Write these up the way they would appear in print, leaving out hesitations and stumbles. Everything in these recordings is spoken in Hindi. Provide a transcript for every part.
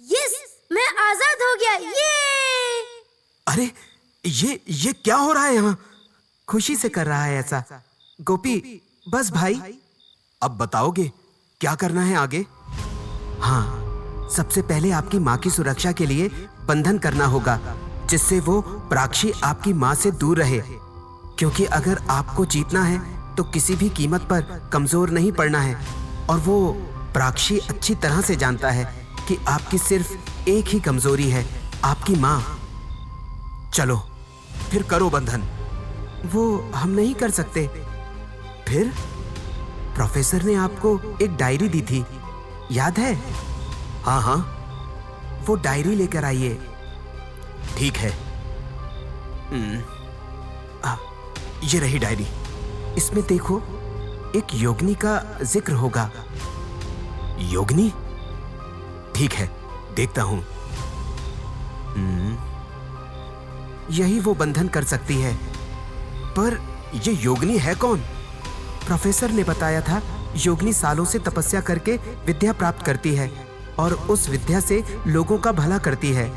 यस, मैं आजाद हो गया। ये अरे ये क्या हो रहा है यहाँ? खुशी से कर रहा है ऐसा। गोपी, बस भाई। अब बताओगे क्या करना है आगे? हाँ, सबसे पहले आपकी माँ की सुरक्षा के लिए बंधन करना होगा, जिससे वो प्राक्षी आपकी माँ से दूर रहे। क्योंकि अगर आपको जीतना है तो किसी भी कीमत पर कमजोर नहीं पड़ना है। और वो प्राक्षी अच्छी तरह से जानता है कि आपकी सिर्फ एक ही कमजोरी है, आपकी माँ। चलो फिर करो बंधन। वो हम नहीं कर सकते। फिर प्रोफेसर ने आपको एक डायरी दी थी, याद है? हाँ हाँ, वो डायरी लेकर आइए। ठीक है। ये रही डायरी। इसमें देखो, एक योगिनी का जिक्र होगा। योगिनी? ठीक है, देखता हूं। यही वो बंधन कर सकती है। पर ये योगिनी है कौन? प्रोफेसर ने बताया था, योगिनी सालों से तपस्या करके विद्या प्राप्त करती है और उस विद्या से लोगों का भला करती है।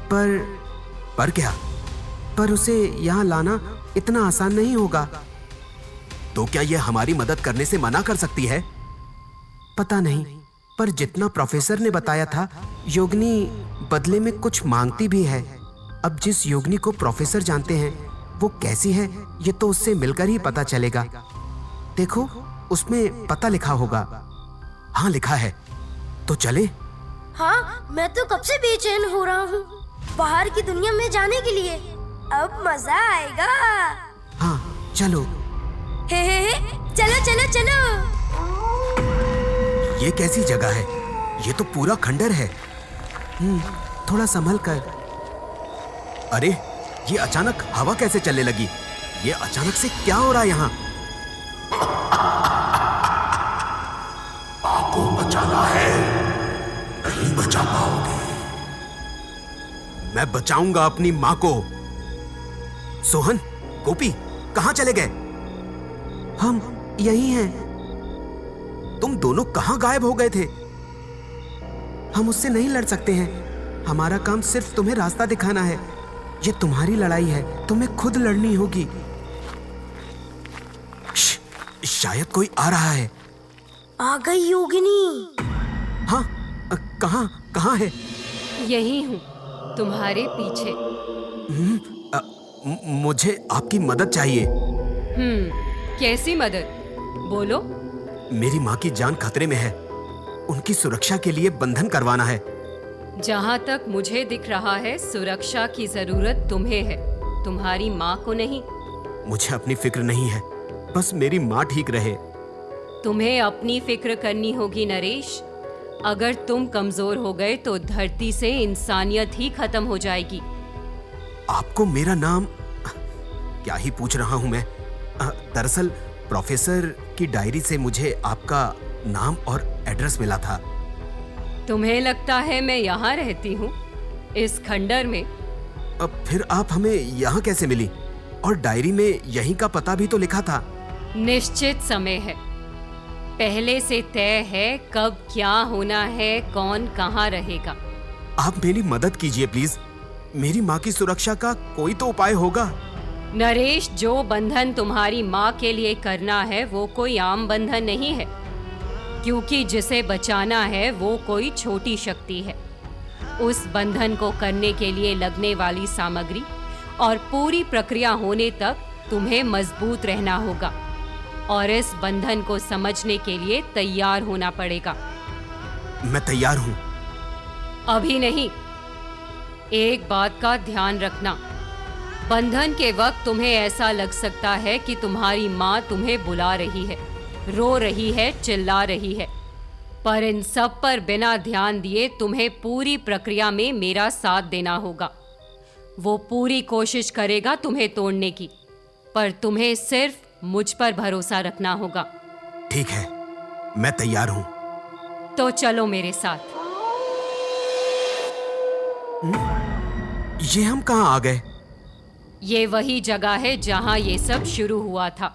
पर क्या? पर उसे यहाँ लाना इतना आसान नहीं होगा। तो क्या यह हमारी मदद करने से मना कर सकती है? पता नहीं, पर जितना प्रोफेसर ने बताया था, योगिनी बदले में कुछ मांगती भी है। अब जिस योगिनी को प्रोफेसर जानते हैं, वो कैसी है ये तो उससे मिलकर ही पता चलेगा। देखो, उसमें पता लिखा होगा। हाँ, लिखा है। तो चले? हाँ, मैं तो कब से बेचैन हो रहा हूँ बाहर की दुनिया में जाने के लिए। अब मजा आएगा। हाँ, चलो। हे, चलो चलो चलो। ये कैसी जगह है? ये तो पूरा खंडर है। थोड़ा संभल कर। अरे, ये अचानक हवा कैसे चलने लगी? ये अचानक से क्या हो रहा है यहाँ? आपको बचाना है, नहीं बचा पाओगे। मैं बचाऊंगा अपनी माँ को। सोहन, गोपी, कहाँ चले गए? हम यही हैं। तुम दोनों कहाँ गायब हो गए थे? हम उससे नहीं लड़ सकते हैं। हमारा काम सिर्फ तुम्हें रास्ता दिखाना है। ये तुम्हारी लड़ाई है, तुम्हें खुद लड़नी होगी। शायद कोई आ रहा है। आ गई योगिनी। हाँ, कहाँ है? यही हूँ, तुम्हारे पीछे। मुझे आपकी मदद चाहिए। कैसी मदद? बोलो। मेरी माँ की जान खतरे में है। उनकी सुरक्षा के लिए बंधन करवाना है। जहाँ तक मुझे दिख रहा है, सुरक्षा की जरूरत तुम्हें है, तुम्हारी माँ को नहीं। मुझे अपनी फिक्र नहीं है, बस मेरी माँ ठीक रहे। तुम्हें अपनी फिक्र करनी होगी नरेश। अगर तुम कमजोर हो गए तो धरती से इंसानियत ही खत्म हो जाएगी। आपको मेरा नाम क्या ही पूछ रहा हूँ मैं। दरअसल प्रोफेसर की डायरी से मुझे आपका नाम और एड्रेस मिला था। तुम्हें लगता है मैं यहाँ रहती हूँ, इस खंडर में? अब फिर आप हमें यहाँ कैसे मिली? और डायरी में यहीं का पता भी तो लिखा था। निश्चित समय है, पहले से तय है कब क्या होना है, कौन कहाँ रहेगा। आप मेरी मदद कीजिए प्लीज। मेरी माँ की सुरक्षा का कोई तो उपाय होगा। नरेश, जो बंधन तुम्हारी माँ के लिए करना है वो कोई आम बंधन नहीं है, क्योंकि जिसे बचाना है वो कोई छोटी शक्ति है। उस बंधन को करने के लिए लगने वाली सामग्री और पूरी प्रक्रिया होने तक तुम्हें मजबूत रहना होगा और इस बंधन को समझने के लिए तैयार होना पड़ेगा। मैं तैयार हूँ। अभी नहीं, एक बात का ध्यान रखना। बंधन के वक्त तुम्हें ऐसा लग सकता है कि तुम्हारी माँ तुम्हें बुला रही है, रो रही है, चिल्ला रही है, पर इन सब पर बिना ध्यान दिए तुम्हें पूरी प्रक्रिया में मेरा साथ देना होगा। वो पूरी कोशिश करेगा तुम्हें तोड़ने की, पर तुम्हें सिर्फ मुझ पर भरोसा रखना होगा। ठीक है, मैं तैयार हूँ। तो चलो मेरे साथ। ये हम कहाँ आ गए? ये वही जगह है जहाँ ये सब शुरू हुआ था,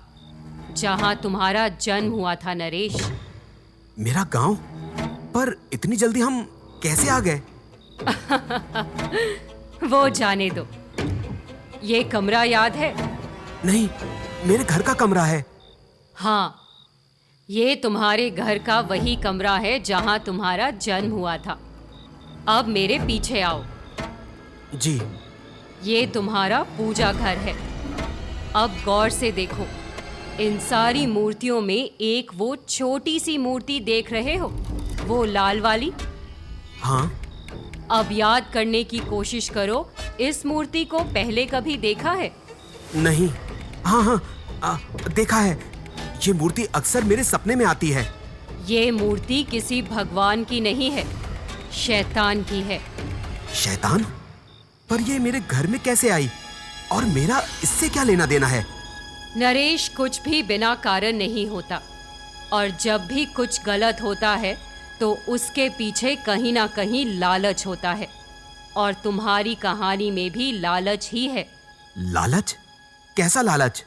जहाँ तुम्हारा जन्म हुआ था नरेश। मेरा गांव? पर इतनी जल्दी हम कैसे आ गए? वो जाने दो। ये कमरा याद है? नहीं, मेरे घर का कमरा है। हाँ, ये तुम्हारे घर का वही कमरा है जहां तुम्हारा जन्म हुआ था। अब मेरे पीछे आओ। जी। ये तुम्हारा पूजा घर है। अब गौर से देखो, इन सारी मूर्तियों में एक वो छोटी सी मूर्ति देख रहे हो, वो लाल वाली? हाँ। अब याद करने की कोशिश करो, इस मूर्ति को पहले कभी देखा है? नहीं। हाँ हाँ, देखा है। ये मूर्ति अक्सर मेरे सपने में आती है। ये मूर्ति किसी भगवान की नहीं है, शैतान की है। शैतान? पर ये मेरे घर में कैसे आई और मेरा इससे क्या लेना देना है? नरेश, कुछ भी बिना कारण नहीं होता, और जब भी कुछ गलत होता है तो उसके पीछे कहीं ना कहीं लालच होता है, और तुम्हारी कहानी में भी लालच ही है। लालच? कैसा लालच?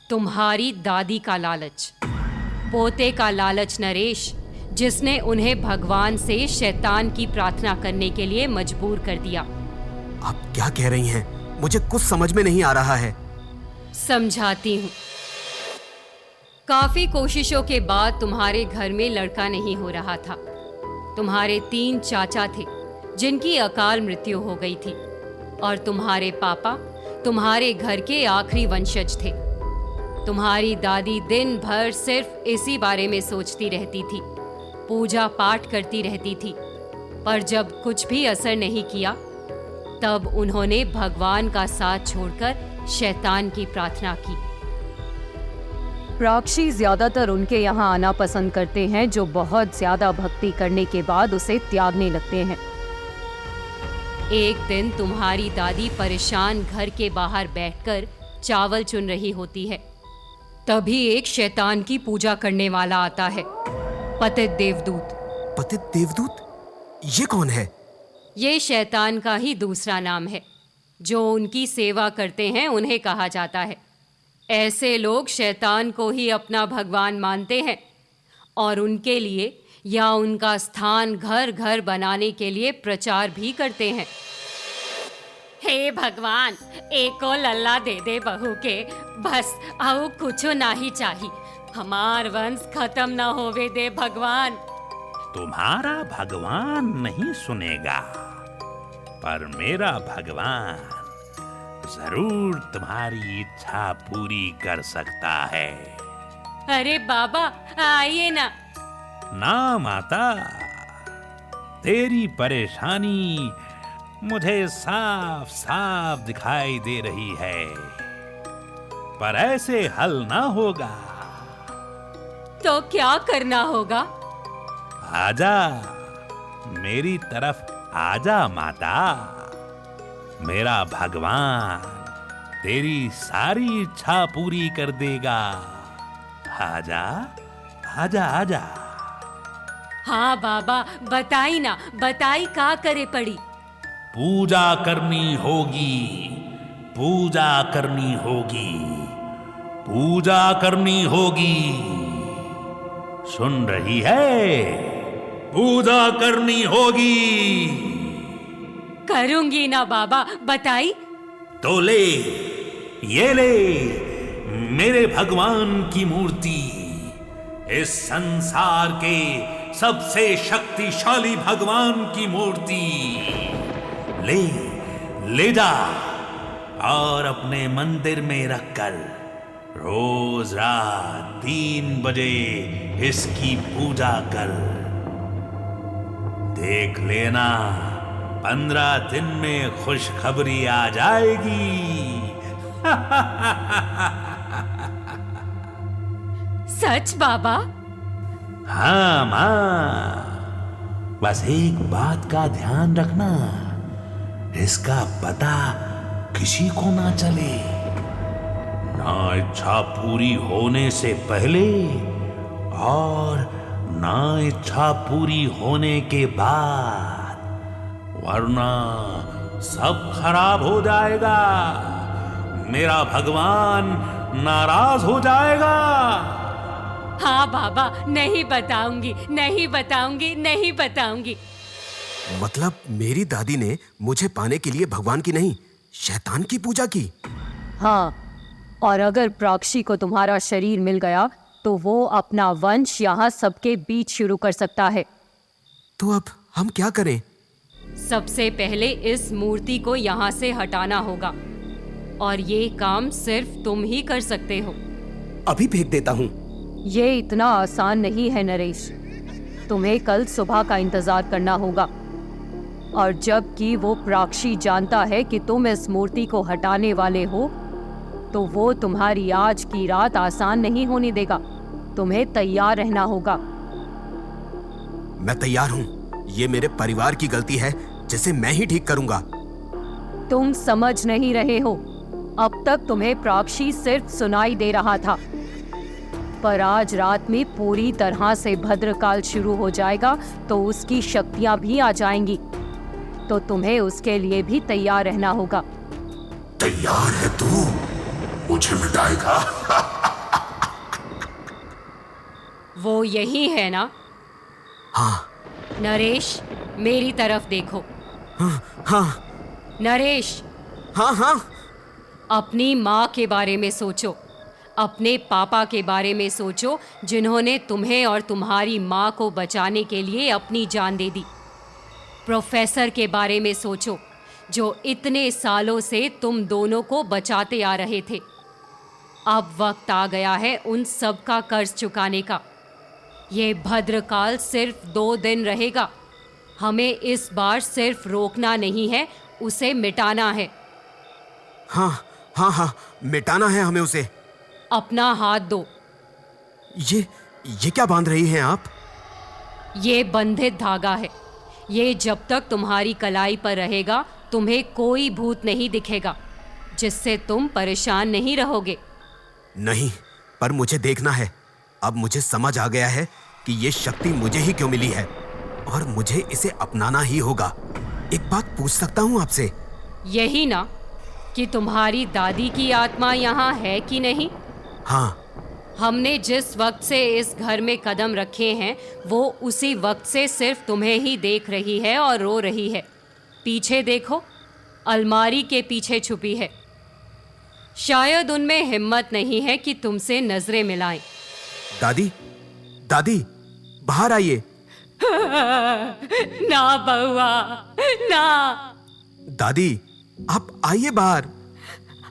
तुम्हारी दादी का लालच, पोते का लालच नरेश, जिसने उन्हें भगवान से शैतान की प्रार्थना करने के लिए मजबूर कर दिया। आप क्या कह रही हैं? मुझे कुछ समझ में नहीं आ रहा है। समझाती हूँ। काफी कोशिशों के बाद तुम्हारे घर में लड़का नहीं हो रहा था। तुम्हारे 3 चाचा थे जिनकी अकाल मृत्यु हो गई थी, और तुम्हारे पापा तुम्हारे घर के आखिरी वंशज थे। तुम्हारी दादी दिन भर सिर्फ इसी बारे में सोचती रहती थी, पूजा पाठ करती रहती थी, पर जब कुछ भी असर नहीं किया, तब उन्होंने भगवान का साथ छोड़कर शैतान की प्रार्थना की। प्राक्षी ज्यादातर उनके यहाँ आना पसंद करते हैं जो बहुत ज्यादा भक्ति करने के बाद उसे त्यागने लगते हैं। एक दिन तुम्हारी दादी परेशान घर के बाहर बैठकर चावल चुन रही होती है। तभी एक शैतान की पूजा करने वाला आता है, पतित देवदूत। पतित देवदूत? ये कौन है? ये शैतान का ही दूसरा नाम है। जो उनकी सेवा करते हैं उन्हें कहा जाता है। ऐसे लोग शैतान को ही अपना भगवान मानते हैं, और उनके लिए या उनका स्थान घर घर बनाने के लिए प्रचार भी करते हैं। हे भगवान, एको लल्ला दे दे बहू के, बस आओ कुछ ना ही चाहिए, हमार वंश खत्म ना होवे दे भगवान। तुम्हारा भगवान नहीं सुनेगा, पर मेरा भगवान जरूर तुम्हारी इच्छा पूरी कर सकता है। अरे बाबा, आइए ना। ना माता, तेरी परेशानी मुझे साफ साफ दिखाई दे रही है, पर ऐसे हल ना होगा। तो क्या करना होगा? आजा, मेरी तरफ आजा माता। मेरा भगवान तेरी सारी इच्छा पूरी कर देगा। आजा, आजा, आजा। हाँ बाबा, बताई ना, बताई का करे पड़ी। पूजा करनी होगी, पूजा करनी होगी, पूजा करनी होगी। सुन रही है? पूजा करनी होगी। करूंगी ना बाबा, बताई। तो ले, ये ले मेरे भगवान की मूर्ति, इस संसार के सबसे शक्तिशाली भगवान की मूर्ति। ले, ले जा और अपने मंदिर में रखकर रोज रात 3 बजे इसकी पूजा कर। देख लेना, 15 दिन में खुशखबरी आ जाएगी। सच बाबा? हाँ माँ, बस एक बात का ध्यान रखना, इसका पता किसी को ना चले। ना इच्छा पूरी होने से पहले और ना इच्छा पूरी होने के बाद, वरना सब खराब हो जाएगा। मेरा भगवान नाराज हो जाएगा। हाँ बाबा, नहीं बताऊंगी, नहीं बताऊंगी, नहीं बताऊंगी। मतलब मेरी दादी ने मुझे पाने के लिए भगवान की नहीं, शैतान की पूजा की। हाँ, और अगर प्राक्षी को तुम्हारा शरीर मिल गया तो वो अपना वंश यहाँ सबके बीच शुरू कर सकता है। तो अब हम क्या करें? सबसे पहले इस मूर्ति को यहाँ से हटाना होगा, और ये काम सिर्फ तुम ही कर सकते हो। अभी फेंक देता हूँ। ये इतना आसान नहीं है नरेश। तुम्हें कल सुबह का इंतजार करना होगा, और जब कि वो प्राक्षी जानता है कि तुम इस मूर्ति को हटाने वाले हो, तो वो तुम्हारी आज की रात आसान नहीं होने देगा। तुम्हें तैयार रहना होगा। मैं तैयार हूँ। ये मेरे परिवार की गलती है जिसे मैं ही ठीक करूंगा। तुम समझ नहीं रहे हो। अब तक तुम्हें प्राक्षी सिर्फ सुनाई दे रहा था, पर आज रात में पूरी तरह से भद्रकाल शुरू हो जाएगा तो उसकी शक्तियां भी आ जाएंगी। तो तुम्हें उसके लिए भी तैयार रहना होगा। तैयार है तू मुझे मिटाएगा? वो यही है ना? हाँ नरेश, मेरी तरफ देखो। हाँ नरेश, हाँ हाँ। अपनी माँ के बारे में सोचो, अपने पापा के बारे में सोचो, जिन्होंने तुम्हें और तुम्हारी माँ को बचाने के लिए अपनी जान दे दी। प्रोफेसर के बारे में सोचो, जो इतने सालों से तुम दोनों को बचाते आ रहे थे। अब वक्त आ गया है उन सब का कर्ज चुकाने का। ये भद्रकाल सिर्फ 2 दिन रहेगा। हमें इस बार सिर्फ रोकना नहीं है, उसे मिटाना है। हाँ हाँ हाँ, मिटाना है हमें उसे। अपना हाथ दो। ये क्या बांध रही हैं आप? ये बंधित धागा है। ये जब तक तुम्हारी कलाई पर रहेगा तुम्हें कोई भूत नहीं दिखेगा, जिससे तुम परेशान नहीं रहोगे। नहीं, पर मुझे देखना है। अब मुझे समझ आ गया है कि ये शक्ति मुझे ही क्यों मिली है, और मुझे इसे अपनाना ही होगा। एक बात पूछ सकता हूँ आपसे? यही ना कि तुम्हारी दादी की आत्मा यहाँ है कि नहीं? हाँ। हमने जिस वक्त से इस घर में कदम रखे हैं वो उसी वक्त से सिर्फ तुम्हें ही देख रही है और रो रही है। पीछे देखो, अलमारी के पीछे छुपी है। शायद उनमें हिम्मत नहीं है कि तुमसे नजरें मिलाएं। दादी, दादी, बाहर आइए। ना बउआ, ना। दादी, आप आइए बाहर।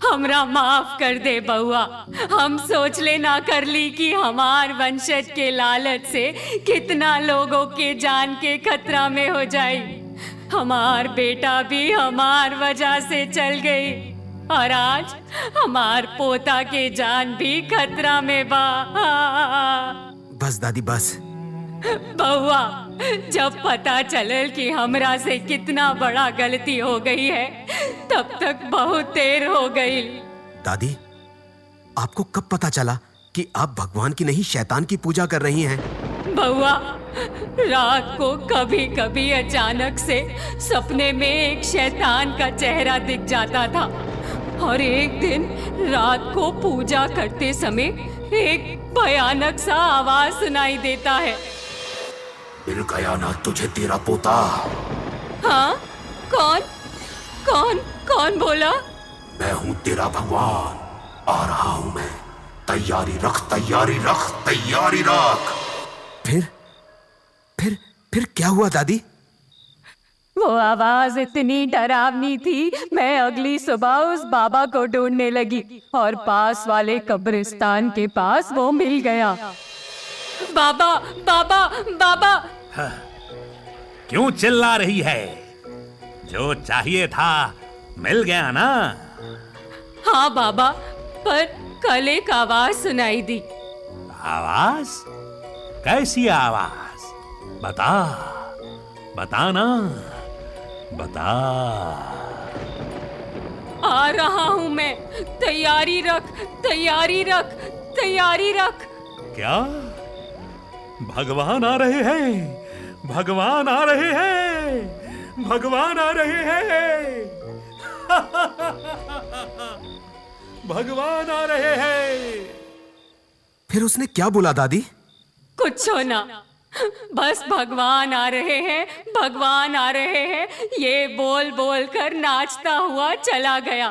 हमरा माफ कर दे बउआ। हम सोच ले ना कर ली कि हमार वंशज के लालच से कितना लोगों के जान के खतरा में हो जाए। हमार बेटा भी हमार वजह से चल गई, और आज हमार पोता के जान भी खतरा में बा। बस दादी, बस। बउआ, जब पता चलल कि हमरा से कितना बड़ा गलती हो गई है, तब तक बहुत देर हो गई। दादी, आपको कब पता चला कि आप भगवान की नहीं शैतान की पूजा कर रही हैं? बउआ, रात को कभी कभी अचानक से सपने में एक शैतान का चेहरा दिख जाता था, और एक दिन रात को पूजा करते समय एक भयानक सा आवाज सुनाई देता है। मिल गया ना तुझे तेरा पोता? हाँ? कौन कौन कौन बोला? मैं हूँ तेरा भगवान, आ रहा हूँ मैं। तैयारी रख, तैयारी रख, तैयारी रख। फिर क्या हुआ दादी? वो आवाज इतनी डरावनी थी, मैं अगली सुबह उस बाबा को ढूंढने लगी, और पास वाले कब्रिस्तान के पास वो मिल गया। बाबा, बाबा, बाबा। क्यों चिल्ला रही है? जो चाहिए था मिल गया ना? हाँ बाबा, पर कल एक आवाज सुनाई दी। आवाज? कैसी आवाज? बता, बता ना, बता। आ रहा हूँ मैं। तैयारी रख, तैयारी रख, तैयारी रख। क्या? भगवान आ रहे हैं, भगवान आ रहे हैं, भगवान आ रहे हैं। भगवान आ रहे हैं। फिर उसने क्या बोला दादी? कुछ ना, बस भगवान आ रहे हैं, भगवान आ रहे हैं, ये बोल बोल कर नाचता हुआ चला गया।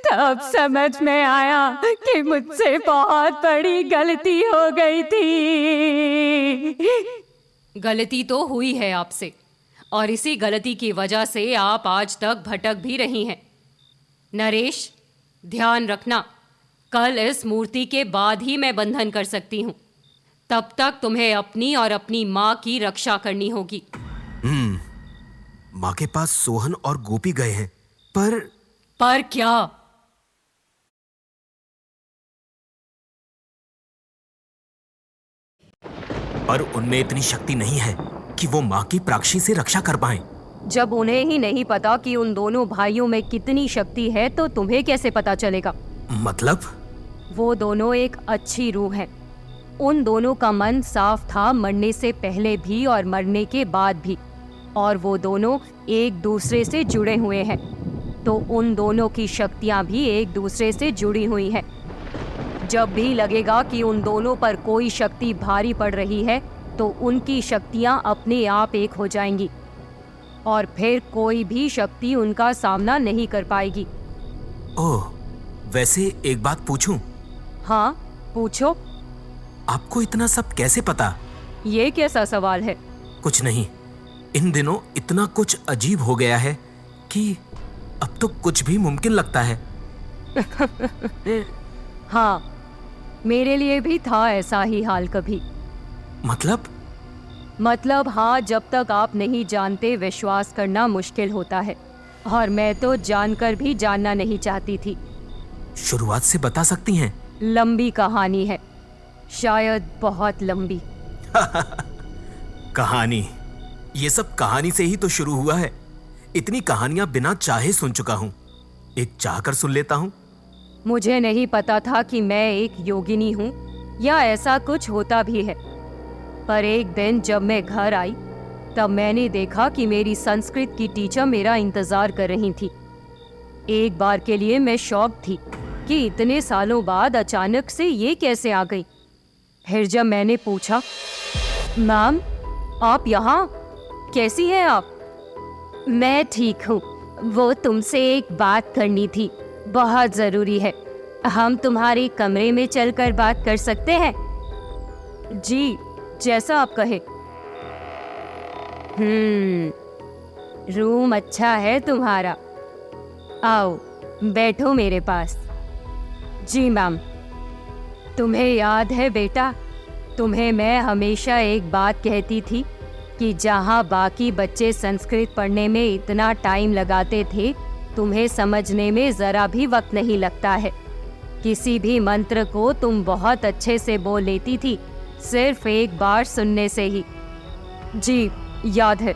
तब समझ में आया कि मुझसे बहुत बड़ी गलती हो गई थी। गलती तो हुई है आपसे, और इसी गलती की वजह से आप आज तक भटक भी रही हैं। नरेश, ध्यान रखना, कल इस मूर्ति के बाद ही मैं बंधन कर सकती हूँ। तब तक तुम्हें अपनी और अपनी माँ की रक्षा करनी होगी। माँ के पास सोहन और गोपी गए हैं, पर क्या? पर उनमें इतनी शक्ति नहीं है कि वो माँ की प्राक्षी से रक्षा कर पाएं। जब उन्हें ही नहीं पता कि उन दोनों भाइयों में कितनी शक्ति है, तो तुम्हें कैसे पता चलेगा? मतलब? वो दोनों एक अच्छी रूह हैं। उन दोनों का मन साफ था, मरने से पहले भी और मरने के बाद भी, और वो दोनों एक दूसरे से जुड़े हुए हैं। तो उन दोनों की शक्तियां भी एक दूसरे से जुड़ी हुई हैं। जब भी लगेगा कि उन दोनों पर कोई शक्ति भारी पड़ रही है, तो उनकी शक्तियां अपने आप एक हो जाएंगी, और फिर कोई भी शक्ति उनका सामना नहीं कर पाएगी। ओह, वैसे एक बात पूछूं? हाँ, पूछो। आपको इतना सब कैसे पता? ये कैसा सवाल है? कुछ नहीं, इन दिनों इतना कुछ अजीब हो गया है कि अब तो कुछ भी मुमकिन लगता है। हाँ, मेरे लिए भी था ऐसा ही हाल कभी। मतलब हाँ, जब तक आप नहीं जानते विश्वास करना मुश्किल होता है, और मैं तो जानकर भी जानना नहीं चाहती थी। शुरुआत से बता सकती हैं? लंबी कहानी है, शायद बहुत लंबी। कहानी? ये सब कहानी से ही तो शुरू हुआ है। इतनी कहानियां बिना चाहे सुन चुका हूँ, एक चाहकर सुन लेता हूँ। मुझे नहीं पता था कि मैं एक योगिनी हूँ, या ऐसा कुछ होता भी है। पर एक दिन जब मैं घर आई, तब मैंने देखा कि मेरी संस्कृत की टीचर मेरा इंतजार कर रही थी। एक बार के लिए मैं शॉक थी कि इतने सालों बाद अचानक से ये कैसे आ गई। फिर जब मैंने पूछा, मैम आप यहाँ, कैसी हैं आप? मैं ठीक हूँ, वो तुमसे एक बात करनी थी, बहुत ज़रूरी है। हम तुम्हारे कमरे में चलकर बात कर सकते हैं? जी, जैसा आप कहे। रूम अच्छा है तुम्हारा, आओ बैठो मेरे पास। जी मैम। तुम्हें याद है बेटा, तुम्हें मैं हमेशा एक बात कहती थी कि जहाँ बाकी बच्चे संस्कृत पढ़ने में इतना टाइम लगाते थे, तुम्हें समझने में ज़रा भी वक्त नहीं लगता है। किसी भी मंत्र को तुम बहुत अच्छे से बोल लेती थी, सिर्फ एक बार सुनने से ही। जी, याद है।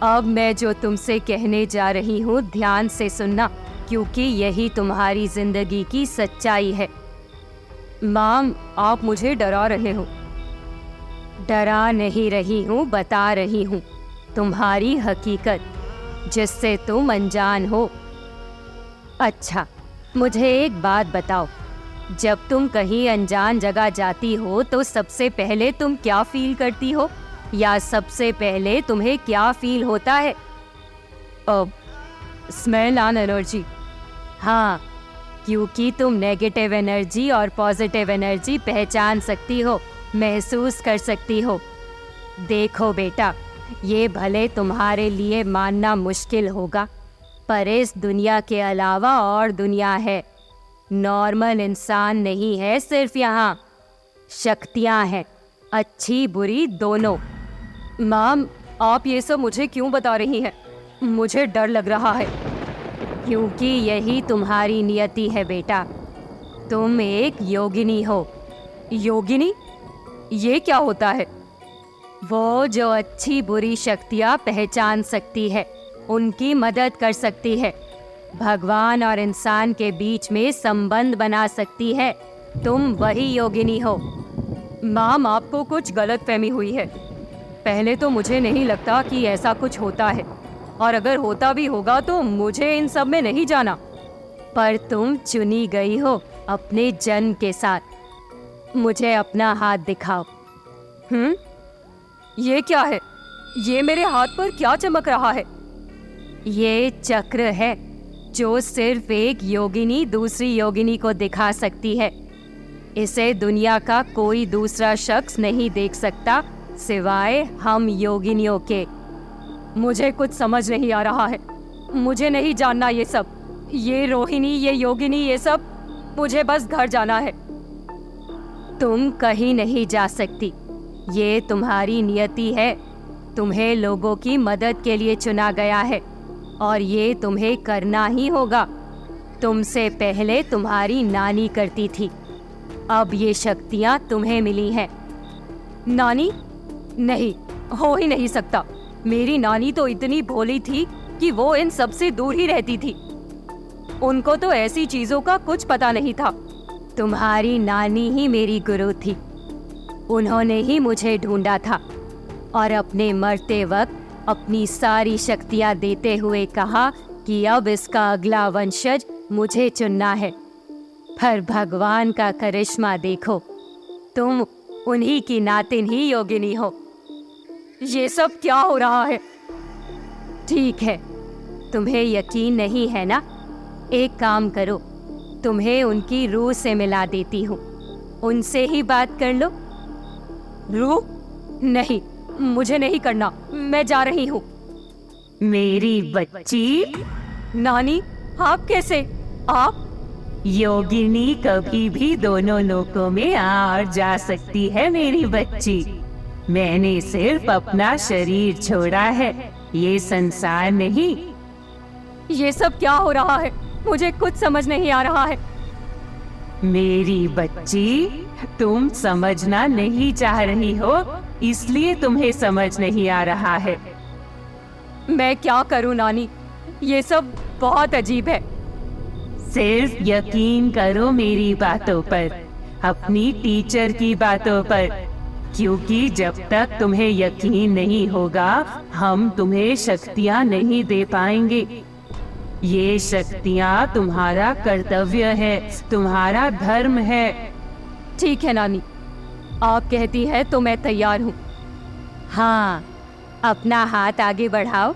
अब मैं जो तुमसे कहने जा रही हूँ, ध्यान से सुनना, क्योंकि यही तुम्हारी जिंदगी की सच्चाई है। माम, आप मुझे डरा रहे हो। डरा नहीं रही हूँ, बता रही हूँ तुम्हारी हकीकत, जिससे तुम अनजान हो। अच्छा, मुझे एक बात बताओ, जब तुम कहीं अनजान जगह जाती हो तो सबसे पहले तुम क्या फील करती हो, या सबसे पहले तुम्हें क्या फील होता है? Smell and energy. हाँ, क्योंकि तुम नेगेटिव एनर्जी और पॉजिटिव एनर्जी पहचान सकती हो, महसूस कर सकती हो। देखो बेटा, ये भले तुम्हारे लिए मानना मुश्किल होगा, पर इस दुनिया के अलावा और दुनिया है। नॉर्मल इंसान नहीं है सिर्फ यहाँ, शक्तियाँ हैं, अच्छी बुरी दोनों। माम, आप ये सब मुझे क्यों बता रही हैं? मुझे डर लग रहा है। क्योंकि यही तुम्हारी नियति है बेटा, तुम एक योगिनी हो। योगिनी? ये क्या होता है? वो जो अच्छी बुरी शक्तियाँ पहचान सकती है, उनकी मदद कर सकती है, भगवान और इंसान के बीच में संबंध बना सकती है। तुम वही योगिनी हो। माम, आपको कुछ गलतफहमी हुई है। पहले तो मुझे नहीं लगता कि ऐसा कुछ होता है, और अगर होता भी होगा तो मुझे इन सब में नहीं जाना। पर तुम चुनी गई हो अपने जन्म के साथ। मुझे अपना हाथ दिखाओ। ये क्या है? ये मेरे हाथ पर क्या चमक रहा है? ये चक्र है जो सिर्फ एक योगिनी दूसरी योगिनी को दिखा सकती है। इसे दुनिया का कोई दूसरा शख्स नहीं देख सकता सिवाय हम योगिनियों के। मुझे कुछ समझ नहीं आ रहा है। मुझे नहीं जानना ये सब। ये रोहिणी, ये योगिनी, ये सब। मुझे बस घर जाना है। तुम कहीं नहीं जा सकती। ये तुम्हारी नियति है। तुम्हें लोगों की मदद के लिए चुना गया है और ये तुम्हें करना ही होगा। तुमसे पहले तुम्हारी नानी करती थी। अब ये शक्तियाँ तुम्हें मिली हैं। नानी? नहीं, हो ही नहीं सकता। मेरी नानी तो इतनी भोली थी कि वो इन सब से दूर ही रहती थी। उनको तो ऐसी चीजों का कुछ पता नहीं था। तुम्हारी नानी ही मेरी गुरु थी। उन्होंने ही मुझे ढूंढा था और अपने मरते वक्त अपनी सारी शक्तियां देते हुए कहा कि अब इसका अगला वंशज मुझे चुनना है। पर भगवान का करिश्मा देखो, तुम उन्हीं की नातिन ही योगिनी हो। ये सब क्या हो रहा है? ठीक है, तुम्हें यकीन नहीं है ना? एक काम करो, तुम्हें उनकी रूह से मिला देती हूँ। उनसे ही बात कर लो। रूह? नहीं, मुझे नहीं करना। मैं जा रही हूँ। मेरी बच्ची। नानी, आप कैसे? आप? योगिनी कभी भी दोनों लोकों में आ और जा सकती है मेरी बच्ची। मैंने सिर्फ अपना शरीर छोड़ा है, ये संसार नहीं। ये सब क्या हो रहा है? मुझे कुछ समझ नहीं आ रहा है। मेरी बच्ची, तुम समझना नहीं चाह रही हो, इसलिए तुम्हें समझ नहीं आ रहा है। मैं क्या करूं नानी? ये सब बहुत अजीब है। सिर्फ यकीन करो मेरी बातों पर, अपनी टीचर की बातों पर, क्योंकि जब तक तुम्हें यकीन नहीं होगा हम तुम्हें शक्तियाँ नहीं दे पाएंगे। ये शक्तियाँ तुम्हारा कर्तव्य है, तुम्हारा धर्म है। ठीक है नानी, आप कहती है तो मैं तैयार हूँ। हाँ, अपना हाथ आगे बढ़ाओ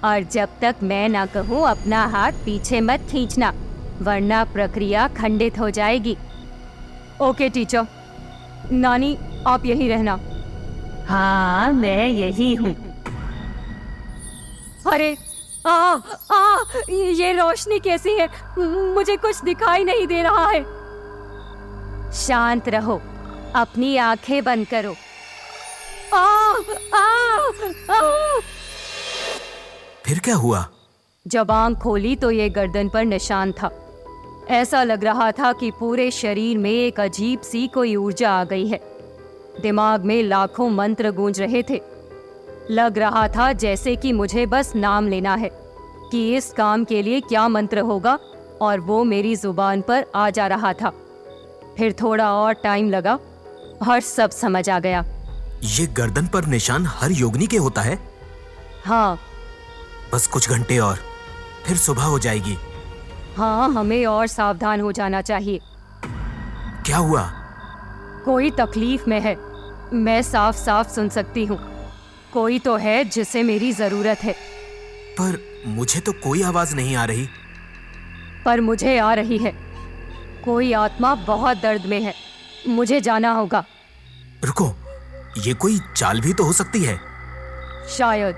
और जब तक मैं ना कहूँ अपना हाथ पीछे मत खींचना, वरना प्रक्रिया खंडित हो जाएगी। Okay teacher. नानी, आप यहीं रहना। हाँ, मैं यही हूँ। अरे ये रोशनी कैसी है? मुझे कुछ दिखाई नहीं दे रहा है। शांत रहो, अपनी आंखें बंद करो। फिर क्या हुआ? जब आंख खोली तो ये गर्दन पर निशान था। ऐसा लग रहा था कि पूरे शरीर में एक अजीब सी कोई ऊर्जा आ गई है। दिमाग में लाखों मंत्र गूंज रहे थे। लग रहा था जैसे कि मुझे बस नाम लेना है कि इस काम के लिए क्या मंत्र होगा और वो मेरी जुबान पर आ जा रहा था। फिर थोड़ा और टाइम लगा और सब समझ आ गया। ये गर्दन पर निशान हर योगिनी के होता है? हाँ। बस कुछ घंटे और, फिर सुबह हो जाएगी। हाँ, हमें और सावधान हो जाना चाहिए। क्या हुआ? कोई तकलीफ में है। मैं साफ साफ सुन सकती हूँ। कोई तो है जिसे मेरी जरूरत है। पर मुझे तो कोई आवाज नहीं आ रही। पर मुझे आ रही है। कोई आत्मा बहुत दर्द में है। मुझे जाना होगा। रुको, ये कोई चाल भी तो हो सकती है। शायद,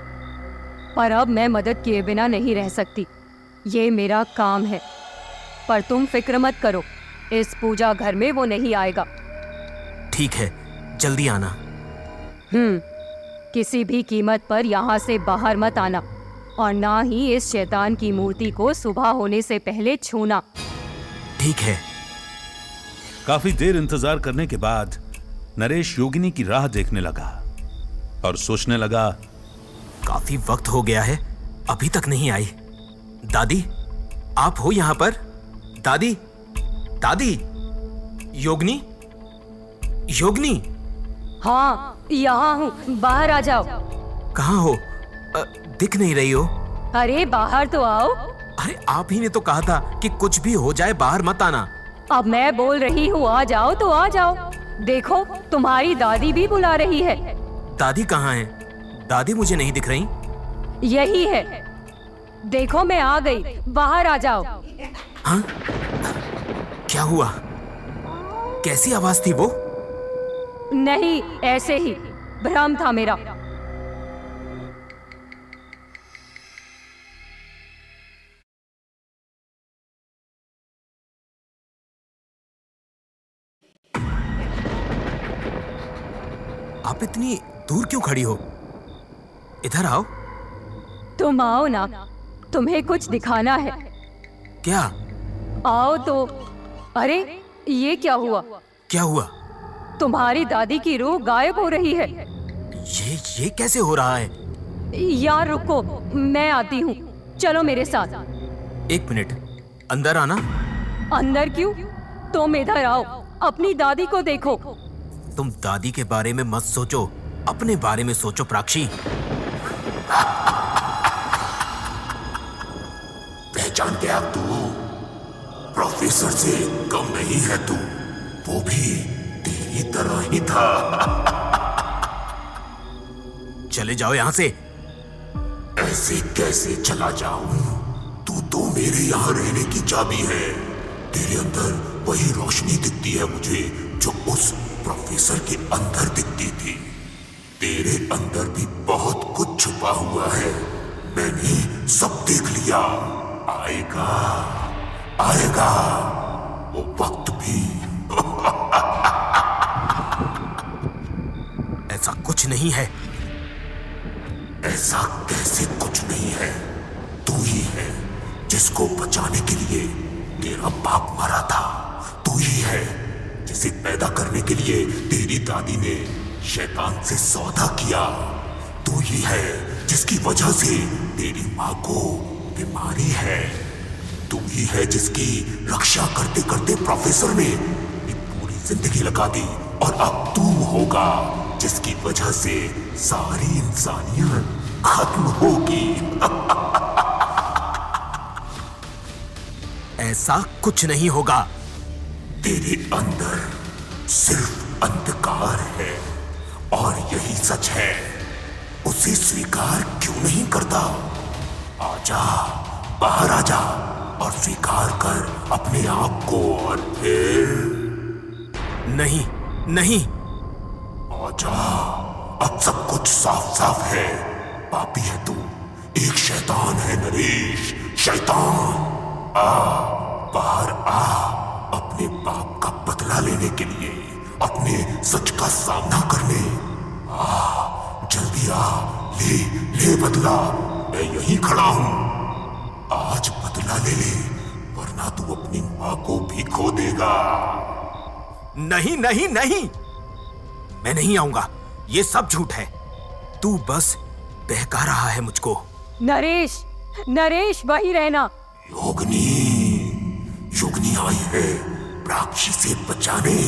पर अब मैं मदद किए बिना नहीं रह सकती। ये मेरा काम है। पर तुम फिक्र मत करो, इस पूजा घर में वो नहीं आएगा। ठीक है, जल्दी आना। किसी भी कीमत पर यहाँ से बाहर मत आना और ना ही इस शैतान की मूर्ति को सुबह होने से पहले छूना। ठीक है। काफी देर इंतजार करने के बाद नरेश योगिनी की राह देखने लगा और सोचने लगा, काफी वक्त हो गया है, अभी तक नहीं आई। दादी, आप हो यहाँ पर? दादी, दादी, योगिनी, योगिनी। हाँ, यहाँ हूँ, बाहर आ जाओ। कहाँ हो? दिख नहीं रही हो। अरे बाहर तो आओ। अरे आप ही ने तो कहा था कि कुछ भी हो जाए बाहर मत आना। अब मैं बोल रही हूँ आ जाओ तो आ जाओ। देखो, तुम्हारी दादी भी बुला रही है। दादी कहाँ है? दादी मुझे नहीं दिख रही। यही है, देखो मैं आ गई, बाहर आ जाओ। हाँ? क्या हुआ? कैसी आवाज थी वो? नहीं, ऐसे ही भ्रम था मेरा। आप इतनी दूर क्यों खड़ी हो? इधर आओ। तुम आओ ना, तुम्हें कुछ दिखाना है। क्या? आओ तो। अरे ये क्या हुआ? क्या हुआ? तुम्हारी दादी की रूह गायब हो रही है। ये कैसे हो रहा है? यार रुको, मैं आती हूँ, चलो मेरे साथ। 1 मिनट, अंदर आना। अंदर क्यों? तुम इधर आओ, अपनी दादी को देखो। तुम दादी के बारे में मत सोचो, अपने बारे में सोचो प्राक्षी। पहचान गया तू? प्रोफेसर से कम नहीं है तू, वो भी तेरी तरह ही था। चले जाओ यहां से। ऐसे कैसे चला जाऊं? तू तो मेरे यहाँ रहने की चाबी है। तेरे अंदर वही रोशनी दिखती है मुझे जो उस प्रोफेसर के अंदर दिखती थी। तेरे अंदर भी बहुत कुछ छुपा हुआ है, मैंने सब देख लिया। आएगा आएगा वो वक्त भी। ऐसा कुछ नहीं है। ऐसा कैसे कुछ नहीं है? तू ही है जिसको बचाने के लिए तेरा बाप मरा था। तू ही है जिसे पैदा करने के लिए तेरी दादी ने शैतान से सौदा किया। तू ही है जिसकी वजह से तेरी माँ को बीमारी है। तू ही है जिसकी रक्षा करते करते प्रोफेसर ने पूरी जिंदगी लगा दी, और अब तू होगा जिसकी वजह से सारी इंसानियत खत्म होगी। ऐसा कुछ नहीं होगा। तेरे अंदर सिर्फ अंधकार है, और यही सच है। उसे स्वीकार क्यों नहीं करता? आजा, बाहर आजा और स्वीकार कर अपने आप को। और फिर नहीं नहीं। आजा, अब सब कुछ साफ साफ है। पापी है तू, एक शैतान है नरेश, शैतान। बाहर आ, अपने पाप का बदला लेने के लिए, अपने सच का सामना करने। जल्दी आ, ले बदला, मैं यहीं खड़ा हूं। आज बदला ले ले, वरना तू अपनी माँ को भी खो देगा। नहीं नहीं नहीं, मैं नहीं आऊंगा। ये सब झूठ है। तू बस बहका रहा है मुझको। नरेश, नरेश वही रहना। योगिनी, योगिनी आई है प्राक्षी से बचाने।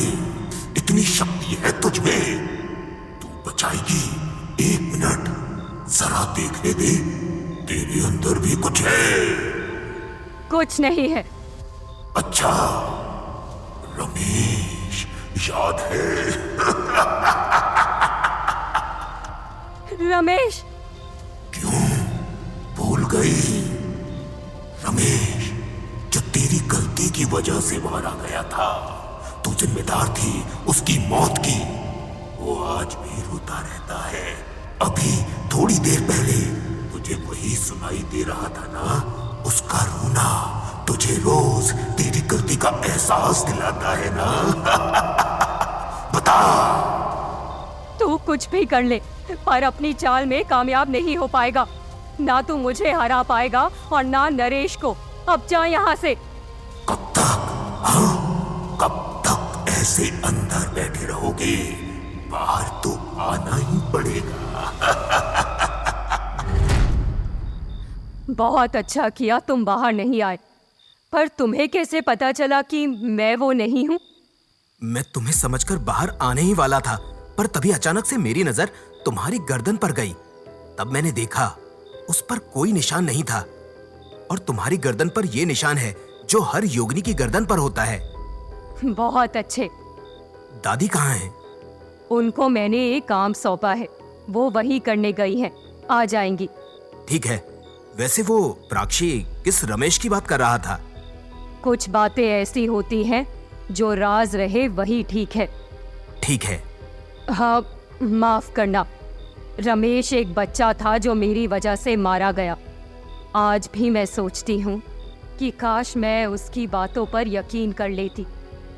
इतनी शक्ति है तुझमें, तू बचाएगी। 1 मिनट जरा देखने दे, तेरे अंदर भी कुछ है। कुछ नहीं है। अच्छा, रमेश याद है? रमेश, क्यों भूल गई? रमेश जो तेरी गलती की वजह से मारा गया था, तू जिम्मेदार थी उसकी मौत की। वो आज भी रोता रहता है। अभी थोड़ी देर पहले तुझे वही सुनाई दे रहा था ना? उसका रोना तुझे रोज तेरी गलती का एहसास दिलाता है ना? बता। तू कुछ भी कर ले, पर अपनी चाल में कामयाब नहीं हो पाएगा। ना तू मुझे हरा पाएगा और ना नरेश को। अब जा यहाँ से। कब तक? हाँ, कब तक ऐसे अंदर बैठे रहोगे? बाहर तो आना ही पड़ेगा। बहुत अच्छा किया तुम बाहर नहीं आए, पर तुम्हें कैसे पता चला कि मैं वो नहीं हूँ? मैं तुम्हें समझकर बाहर आने ही वाला था, पर तभी अचानक से मेरी नजर तुम्हारी गर्दन पर गई। तब मैंने देखा उस पर कोई निशान नहीं था, और तुम्हारी गर्दन पर यह निशान है जो हर योगिनी की गर्दन पर होता है। बहुत अच्छे। दादी कहाँ है? उनको मैंने एक काम सौंपा है, वो वही करने गई हैं, आ जाएंगी। ठीक है। वैसे वो प्राक्षी किस रमेश की बात कर रहा था? कुछ बातें ऐसी होती हैं जो राज रहे वही ठीक है। ठीक है। हाँ, माफ करना। रमेश एक बच्चा था जो मेरी वजह से मारा गया। आज भी मैं सोचती हूँ कि काश मैं उसकी बातों पर यकीन कर लेती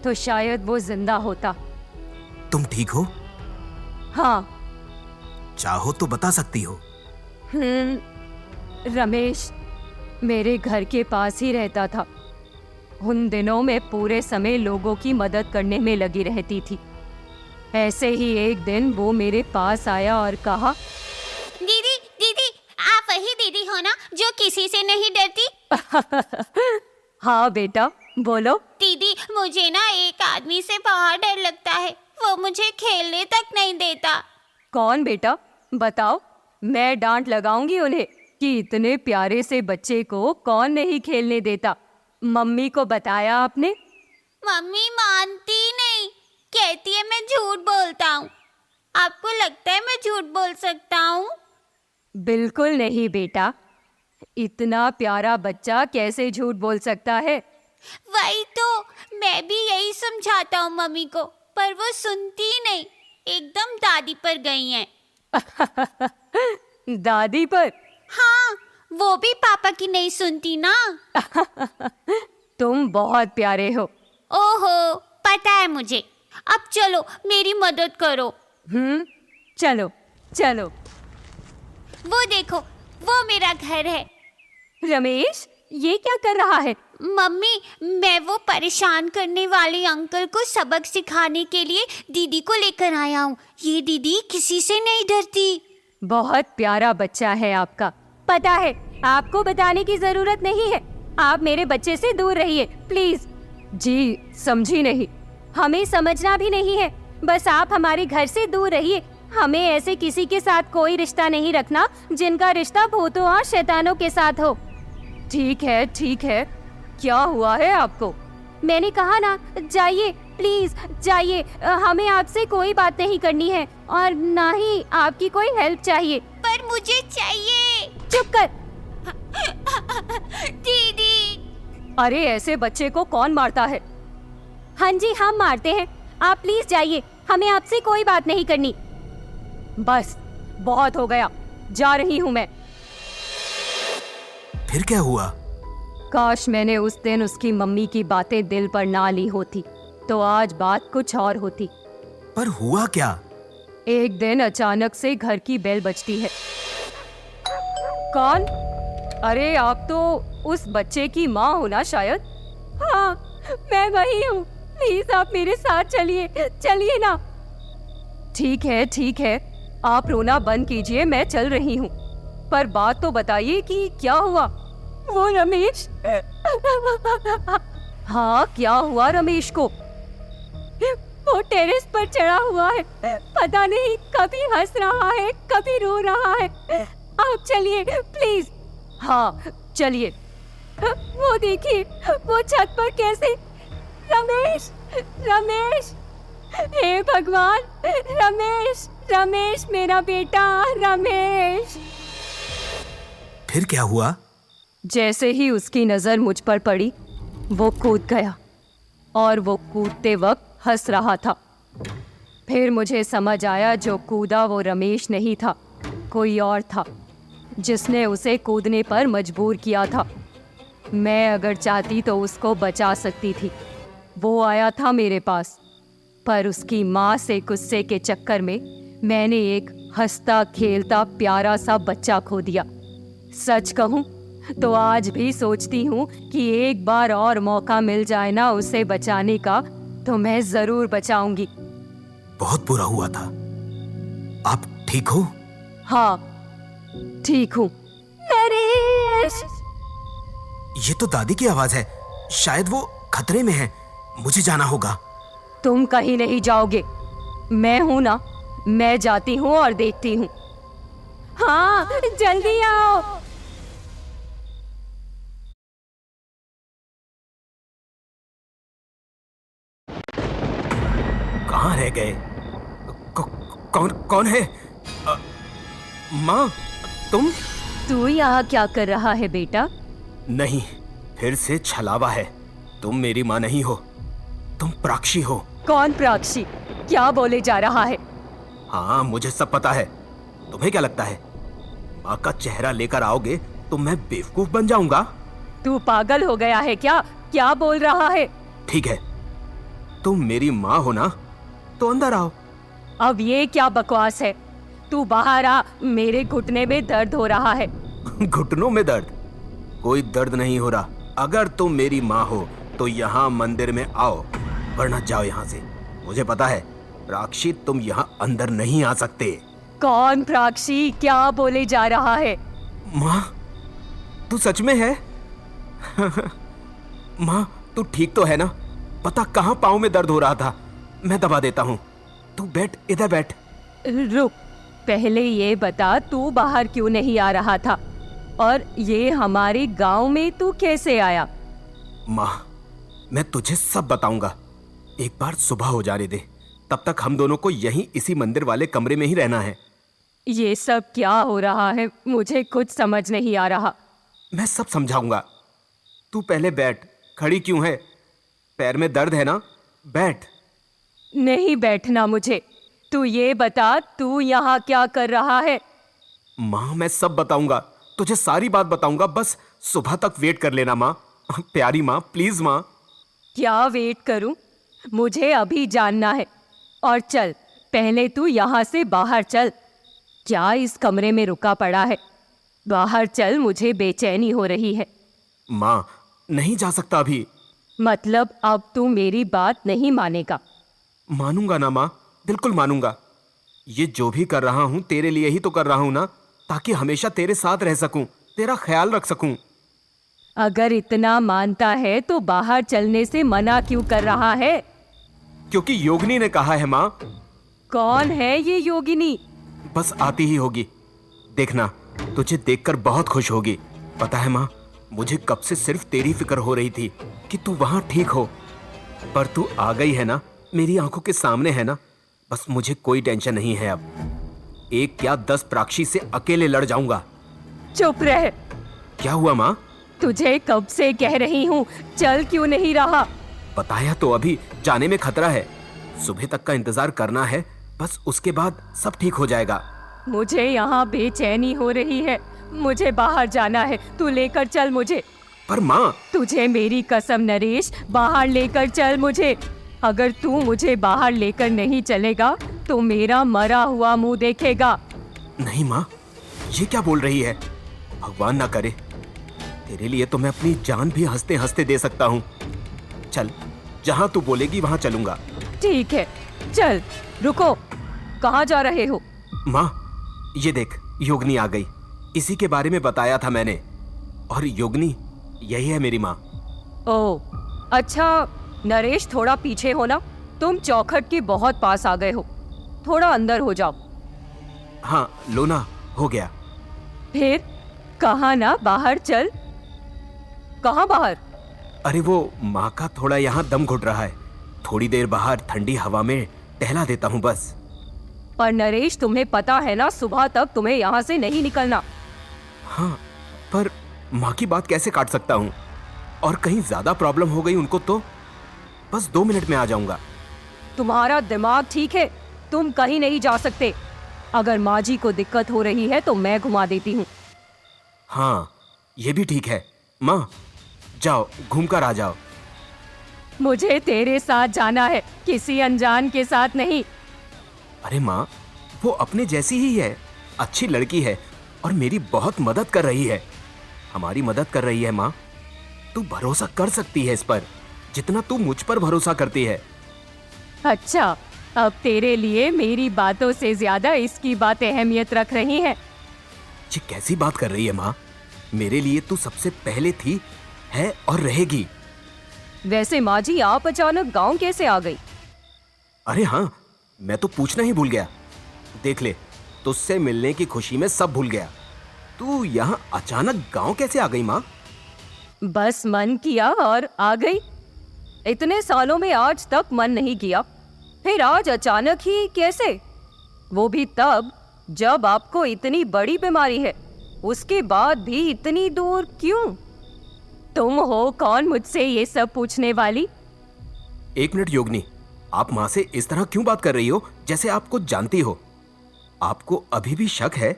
तो शायद वो जिंदा होता। तुम ठीक हो? हाँ। चाहो तो बता सकती हो। रमेश मेरे घर के पास ही रहता था। उन दिनों में पूरे समय लोगों की मदद करने में लगी रहती थी। ऐसे ही एक दिन वो मेरे पास आया और कहा, दीदी दीदी, आप वही दीदी हो ना जो किसी से नहीं डरती? हाँ बेटा, बोलो। दीदी, मुझे ना एक आदमी से बहुत डर लगता है। वो मुझे खेलने तक नहीं देता। कौन बेटा, बताओ। मैं डांट लगाऊंगी उन्हें कि इतने प्यारे से बच्चे को कौन नहीं खेलने देता। मम्मी को बताया आपने? मम्मी मानती नहीं, कहती है मैं झूठ बोलता हूँ। आपको लगता है मैं झूठ बोल सकता हूँ? बिल्कुल नहीं बेटा, इतना प्यारा बच्चा कैसे झूठ बोल सकता है? वही तो, मैं भी यही समझाता हूँ मम्मी को, पर वो सुनती नहीं, एकदम दादी पर गई हैं। दादी पर? हाँ, वो भी पापा की नहीं सुनती ना। तुम बहुत प्यारे हो। ओहो, पता है मुझे। अब चलो मेरी मदद करो। चलो चलो। वो देखो, वो मेरा घर है। रमेश, ये क्या कर रहा है? मम्मी, मैं वो परेशान करने वाले अंकल को सबक सिखाने के लिए दीदी को लेकर आया हूँ। ये दीदी किसी से नहीं डरती। बहुत प्यारा बच्चा है आपका। पता है, आपको बताने की जरूरत नहीं है। आप मेरे बच्चे से दूर रहिए प्लीज। जी, समझी नहीं। हमें समझना भी नहीं है, बस आप हमारे घर से दूर रहिए। हमें ऐसे किसी के साथ कोई रिश्ता नहीं रखना जिनका रिश्ता भूतों और शैतानों के साथ हो। ठीक है ठीक है, क्या हुआ है आपको? मैंने कहा ना, जाइए प्लीज जाइए। हमें आपसे कोई बात नहीं करनी है और ना ही आपकी कोई हेल्प चाहिए। पर मुझे चाहिए। चुप कर। दीदी। अरे ऐसे बच्चे को कौन मारता है? हाँ जी, हम मारते हैं। आप प्लीज जाइए, हमें आपसे कोई बात नहीं करनी। बस, बहुत हो गया, जा रही हूँ मैं। फिर क्या हुआ? काश मैंने उस दिन उसकी मम्मी की बातें दिल पर ना ली होती तो आज बात कुछ और होती। पर हुआ क्या? एक दिन अचानक से घर की बेल बजती है। कौन? अरे आप तो उस बच्चे की माँ हो ना शायद? हाँ, मैं वही हूँ। प्लीज आप मेरे साथ चलिए, चलिए ना। ठीक है, आप रोना बंद कीजिए, मैं चल रही हूँ। पर बात तो बताइए कि क्या हुआ? वो रमेश। हाँ, क्या हुआ रमेश को? वो टेरेस पर चढ़ा हुआ है। पता नहीं कभी हंस रहा है, कभी रो रहा है। आप चलिए प्लीज। हाँ चलिए। वो देखिए, वो छत पर कैसे। रमेश, रमेश, हे भगवान, रमेश, रमेश मेरा बेटा, रमेश। फिर क्या हुआ? जैसे ही उसकी नजर मुझ पर पड़ी, वो कूद गया और वो कूदते वक्त हंस रहा था। फिर मुझे समझ आया जो कूदा वो रमेश नहीं था, कोई और था जिसने उसे कूदने पर मजबूर किया था। मैं अगर चाहती तो उसको बचा सकती थी। वो आया था मेरे पास, पर उसकी माँ से गुस्से के चक्कर में मैंने एक हंसता खेलता प्यारा सा बच्चा खो दिया। सच कहूँ तो आज भी सोचती हूँ कि एक बार और मौका मिल जाए ना उसे बचाने का तो मैं जरूर बचाऊंगी। बहुत बुरा हुआ था। आप ठीक हो? हाँ, ठीक हूँ। नरेश! ये तो दादी की आवाज है। शायद वो खतरे में है। मुझे जाना होगा। तुम कहीं नहीं जाओगे। मैं हूं ना, मैं जाती हूँ और देखती हूँ। हाँ, जल्दी आओ। कहाँ रह गए? कौन कौन है? माँ, तुम? तू यहाँ क्या कर रहा है बेटा? नहीं, फिर से छलावा है। तुम मेरी माँ नहीं हो, तुम प्राक्षी हो। कौन प्राक्षी? क्या बोले जा रहा है? हाँ, मुझे सब पता है। तुम्हें क्या लगता है माँ का चेहरा लेकर आओगे तो मैं बेवकूफ बन जाऊंगा? तू पागल हो गया है क्या? क्या बोल रहा है? ठीक है, तुम मेरी माँ हो ना, तो अंदर आओ। अब ये क्या बकवास है? तू बाहर आ, मेरे घुटने में दर्द हो रहा है। घुटनों में दर्द? कोई दर्द नहीं हो रहा। अगर तुम मेरी माँ हो तो यहाँ मंदिर में आओ, वरना जाओ यहाँ से। मुझे पता है प्राक्षी, तुम यहाँ अंदर नहीं आ सकते। कौन प्राक्षी? क्या बोले जा रहा है? माँ, तू सच में है? माँ, तू ठीक तो है ना? पता कहाँ पाँव में दर्द हो रहा था, मैं दबा देता हूँ। तू बैठ, इधर बैठ। रुक, पहले ये बता तू बाहर क्यों नहीं आ रहा था, और ये हमारे गांव में तू कैसे आया? माँ, मैं तुझे सब बताऊंगा। एक बार सुबह हो जाने दे, तब तक हम दोनों को यहीं इसी मंदिर वाले कमरे में ही रहना है। ये सब क्या हो रहा है? मुझे कुछ समझ नहीं आ रहा। मैं सब समझाऊंगा। तू पहले बैठ। खड़ी क्यों है? पैर में दर्द है ना? बैठ। नहीं बैठना मुझे। तू ये बता, तू यहाँ क्या कर रहा है? माँ, मैं सब बताऊंगा, तुझे सारी बात बताऊंगा। बस सुबह तक वेट कर लेना माँ। प्यारी माँ, प्लीज माँ। क्या वेट करूं? मुझे अभी जानना है। और चल, पहले तू यहाँ से बाहर चल। क्या इस कमरे में रुका पड़ा है? बाहर चल, मुझे बेचैनी हो रही है। माँ, नहीं जा सकता अभी। मतलब अब तू मेरी बात नहीं मानेगा? मानूंगा ना माँ, बिल्कुल मानूंगा। ये जो भी कर रहा हूँ तेरे लिए ही तो कर रहा हूँ ना, ताकि हमेशा तेरे साथ रह सकूं, तेरा ख्याल रख सकूं। अगर इतना मानता है तो बाहर चलने से मना क्यों कर रहा है? क्योंकि योगिनी ने कहा है माँ। कौन है ये योगिनी? बस आती ही होगी, देखना, तुझे देखकर बहुत खुश होगी। पता है माँ, मुझे कब से सिर्फ तेरी फिक्र हो रही थी कि तू वहां ठीक हो, पर तू आ गई है ना, मेरी आंखों के सामने है ना। बस मुझे कोई टेंशन नहीं है अब। एक क्या 10 प्राक्षी से अकेले लड़ जाऊंगा। चुप रह। क्या हुआ माँ? तुझे कब से कह रही हूँ, चल क्यों नहीं रहा? बताया तो अभी, जाने में खतरा है। सुबह तक का इंतजार करना है, बस उसके बाद सब ठीक हो जाएगा। मुझे यहाँ बेचैनी हो रही है, मुझे बाहर जाना है, तू लेकर चल मुझे। पर माँ, तुझे मेरी कसम नरेश, बाहर लेकर चल मुझे। अगर तू मुझे बाहर लेकर नहीं चलेगा तो मेरा मरा हुआ मुंह देखेगा। नहीं माँ, ये क्या बोल रही है? भगवान ना करे, तेरे लिए तो मैं अपनी जान भी हंसते हंसते दे सकता हूँ। चल, जहाँ तू बोलेगी वहाँ चलूंगा। ठीक है, चल। रुको, कहाँ जा रहे हो? माँ, ये देख, योगिनी आ गई। इसी के बारे में बताया था मैंने, और योगिनी यही है मेरी माँ। ओह अच्छा, नरेश थोड़ा पीछे हो ना, तुम चौखट के बहुत पास आ गए हो, थोड़ा अंदर हो जाओ। हाँ, लो ना, हो गया। फिर कहाँ ना, बाहर चल। कहाँ बाहर? अरे वो माँ का थोड़ा यहाँ दम घुट रहा है, थोड़ी देर बाहर ठंडी हवा में टहला देता हूँ बस। पर नरेश, तुम्हें पता है ना, सुबह तक तुम्हें यहाँ से नहीं निकलना। हाँ, पर माँ की बात कैसे काट सकता हूँ? और कहीं ज्यादा प्रॉब्लम हो गई उनको तो बस 2 मिनट में आ जाऊंगा। तुम्हारा दिमाग ठीक है? तुम कहीं नहीं जा सकते। अगर माँ जी को दिक्कत हो रही है तो मैं घुमा देती हूँ। हाँ, ये भी ठीक है। माँ, जाओ, घूमकर आ जाओ। मुझे तेरे साथ जाना है, किसी अनजान के साथ नहीं। अरे माँ, वो अपने जैसी ही है, अच्छी लड़की है और मेरी बहुत मदद कर रही है। हमारी मदद कर रही है माँ। तू भरोसा कर सकती है इस पर, जितना तू मुझ पर भरोसा करती है। अच्छा, अब तेरे लिए मेरी बातों से ज्यादा इसकी बात अहमियत रख रही है। ये कैसी बात कर रही है माँ? मेरे लिए तू सबसे पहले थी, है और रहेगी। वैसे माँ जी, आप अचानक गांव कैसे आ गई? अरे हाँ, मैं तो पूछना ही भूल गया। देख ले, तुझसे मिलने की खुशी में सब भूल गया। तू यहाँ अचानक गांव कैसे आ गई माँ? बस मन किया और आ गई। इतने सालों में आज तक मन नहीं किया, फिर आज अचानक ही कैसे? वो भी तब जब आपको इतनी बड़ी बीमारी है उसके बाद भी इतनी दूर क्यों? तुम हो कौन मुझसे ये सब पूछने वाली? एक मिनट योगिनी, आप माँ से इस तरह क्यों बात कर रही हो जैसे आप कुछ जानती हो? आपको अभी भी शक है?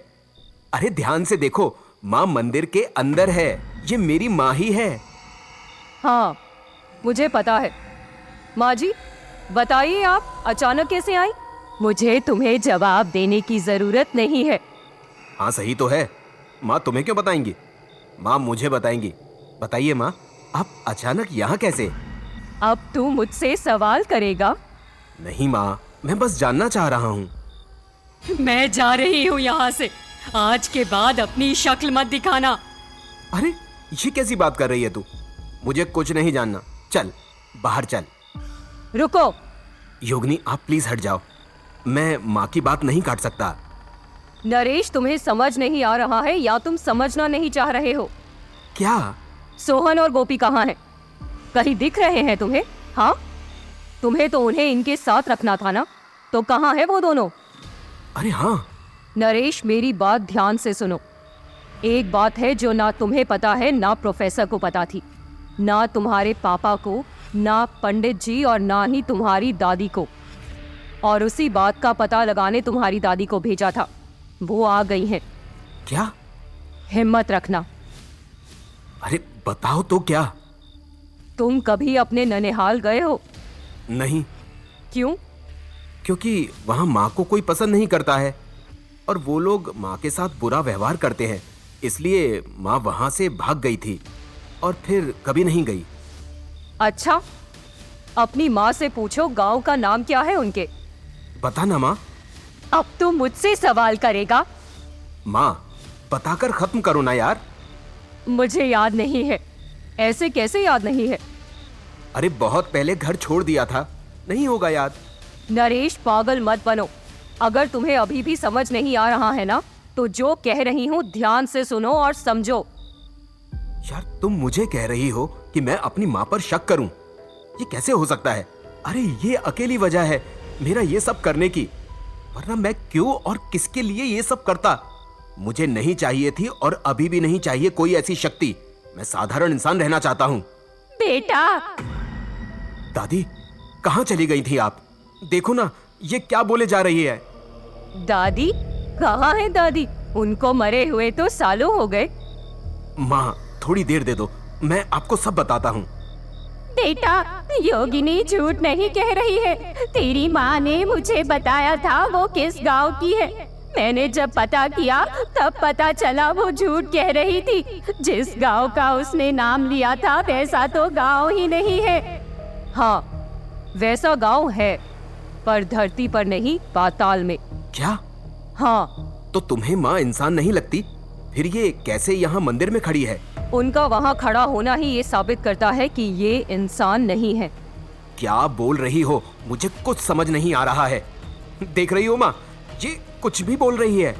अरे ध्यान से देखो, माँ मंदिर के अंदर है, ये मेरी माँ ही है। हाँ, मुझे पता है। माँ जी, बताइए आप अचानक कैसे आई? मुझे तुम्हें जवाब देने की जरूरत नहीं है। हाँ सही तो है, माँ तुम्हें क्यों बताएंगी? माँ मुझे बताएंगी। बताइए माँ, आप अचानक यहाँ कैसे? अब तू मुझसे सवाल करेगा? नहीं माँ, मैं बस जानना चाह रहा हूँ। मैं जा रही हूँ यहाँ से। आज के बाद अपनी शक्ल मत दिखाना। अरे ये कैसी बात कर रही है तू? मुझे कुछ नहीं जानना, चल बाहर चल। रुको। योगिनी आप प्लीज हट जाओ, मैं माँ की बात नहीं काट सकता। नरेश, तुम्हें समझ नहीं आ रहा है या तुम समझना नहीं चाह रहे हो? क्या? सोहन और गोपी कहाँ हैं? कहीं दिख रहे हैं तुम्हें? हाँ, तुम्हें तो उन्हें इनके साथ रखना था ना, तो कहाँ है वो दोनों? अरे हाँ। नरेश, मेरी बात ध्यान से सुनो। एक बात है जो ना तुम्हें पता है ना प्रोफेसर को पता थी, ना तुम्हारे पापा को, ना पंडित जी और ना ही तुम्हारी दादी को। और उसी बात का पता लगाने तुम्हारी दादी को भेजा था, वो आ गई हैं। क्या? हिम्मत रखना। अरे बताओ तो क्या? तुम कभी अपने ननिहाल गए हो? नहीं। क्यों? क्योंकि वहाँ माँ को कोई पसंद नहीं करता है और वो लोग माँ के साथ बुरा व्यवहार करते हैं, इसलिए माँ वहाँ से भाग गई थी और फिर कभी नहीं गई। अच्छा, अपनी माँ से पूछो गांव का नाम क्या है उनके। बता ना माँ। अब तू मुझसे सवाल करेगा? माँ बताकर खत्म करो ना यार। मुझे याद नहीं है। ऐसे कैसे याद नहीं है? अरे बहुत पहले घर छोड़ दिया था, नहीं होगा याद। नरेश, पागल मत बनो। अगर तुम्हें अभी भी समझ नहीं आ रहा है ना, तो जो कह रही हूँ ध्यान से सुनो और समझो। यार तुम मुझे कह रही हो कि मैं अपनी माँ पर शक करूं? ये कैसे हो सकता है? अरे ये अकेली वजह है मेरा ये सब करने की, वरना मैं क्यों और किसके लिए ये सब करता? मुझे नहीं चाहिए थी और अभी भी नहीं चाहिए कोई ऐसी शक्ति। मैं साधारण इंसान रहना चाहता हूँ। बेटा। दादी कहाँ चली गई थी आप? देखो ना ये क्या बोले जा रही है। दादी? कहाँ है दादी? उनको मरे हुए तो सालों हो गए। माँ थोड़ी देर दे दो, मैं आपको सब बताता हूँ। बेटा, योगिनी झूठ नहीं कह रही है। तेरी माँ ने मुझे बताया था वो किस गांव की है। मैंने जब पता किया तब पता चला वो झूठ कह रही थी। जिस गांव का उसने नाम लिया था वैसा तो गांव ही नहीं है। हाँ, वैसा गांव है, पर धरती पर नहीं, पाताल में। क्या? हाँ। तो तुम्हें माँ इंसान नहीं लगती? फिर ये कैसे यहाँ मंदिर में खड़ी है? उनका वहाँ खड़ा होना ही ये साबित करता है कि ये इंसान नहीं है। क्या बोल रही हो? मुझे कुछ समझ नहीं आ रहा है। देख रही हो माँ, ये कुछ भी बोल रही है।